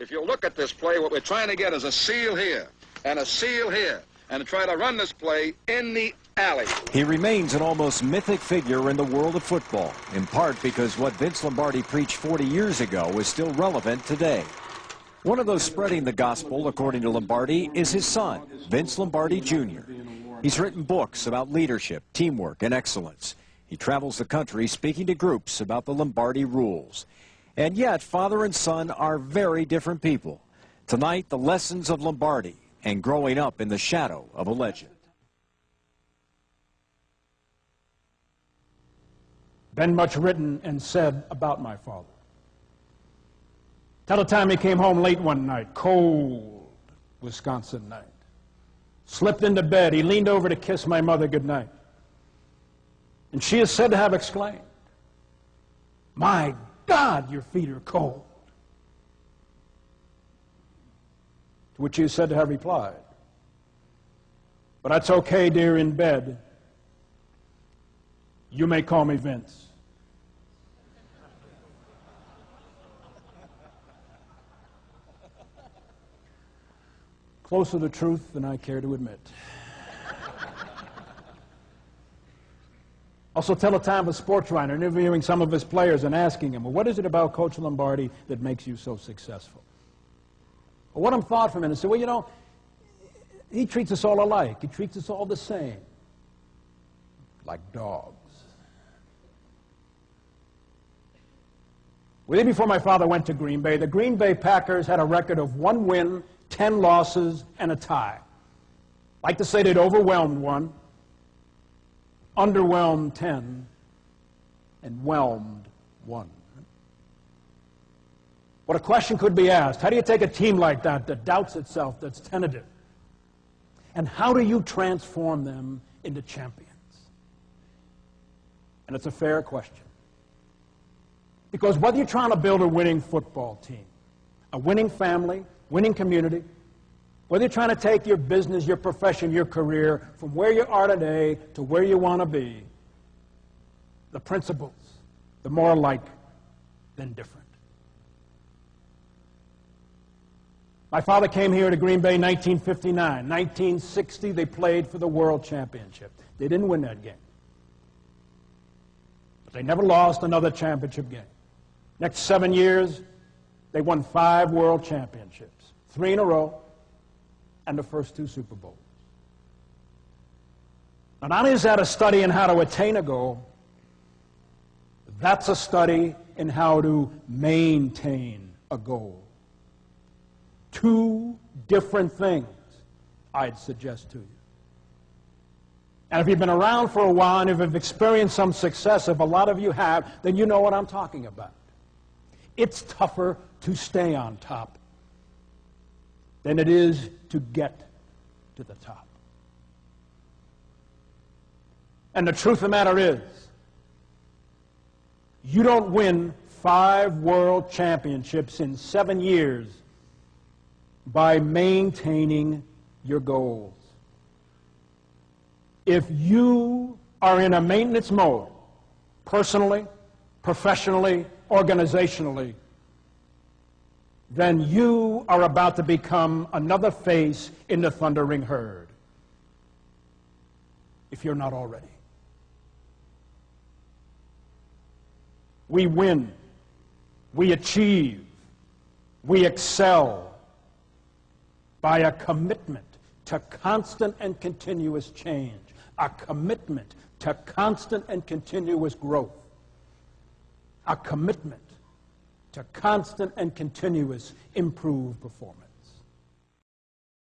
If you look at this play, what we're trying to get is a seal here and a seal here, and try to run this play in the alley. He remains an almost mythic figure in the world of football, in part because what Vince Lombardi preached 40 years ago is still relevant today. One of those spreading the gospel, according to Lombardi, is his son, Vince Lombardi Jr. He's written books about leadership, teamwork, and excellence. He travels the country speaking to groups about the Lombardi rules. And yet, father and son are very different people. Tonight, the lessons of Lombardi and growing up in the shadow of a legend. Been much written and said about my father. Till the time he came home late one night, cold Wisconsin night. Slipped into bed. He leaned over to kiss my mother goodnight. And she is said to have exclaimed, "My God, your feet are cold." To which he is said to have replied, "But that's okay, dear, in bed. You may call me Vince." Closer to the truth than I care to admit. Also tell a time of a sports writer interviewing some of his players and asking him, well, what is it about Coach Lombardi that makes you so successful? Well, one of them thought for a minute and said, well, you know, he treats us all alike. He treats us all the same, like dogs. The day before my father went to Green Bay, the Green Bay Packers had a record of 1 win, 10 losses, and a tie. I'd like to say they'd overwhelmed 1, underwhelmed 10, and whelmed 1. What a question could be asked. How do you take a team like that that doubts itself, that's tentative? And how do you transform them into champions? And it's a fair question. Because whether you're trying to build a winning football team, a winning family, winning community, whether you're trying to take your business, your profession, your career from where you are today to where you want to be, the principles, the more alike than different. My father came here to Green Bay in 1959. 1960, they played for the World Championship. They didn't win that game. But they never lost another championship game. Next 7 years, they won 5 World Championships, 3 in a row, and the first 2 Super Bowls. Now, not only is that a study in how to attain a goal, that's a study in how to maintain a goal. 2 different things, I'd suggest to you. And if you've been around for a while and if you've experienced some success, if a lot of you have, then you know what I'm talking about. It's tougher to stay on top than it is to get to the top. And the truth of the matter is, you don't win 5 world championships in 7 years by maintaining your goals. If you are in a maintenance mode, personally, professionally, organizationally, then you are about to become another face in the thundering herd, if you're not already. We win, we achieve, we excel by a commitment to constant and continuous change, a commitment to constant and continuous growth, a commitment to constant and continuous improved performance.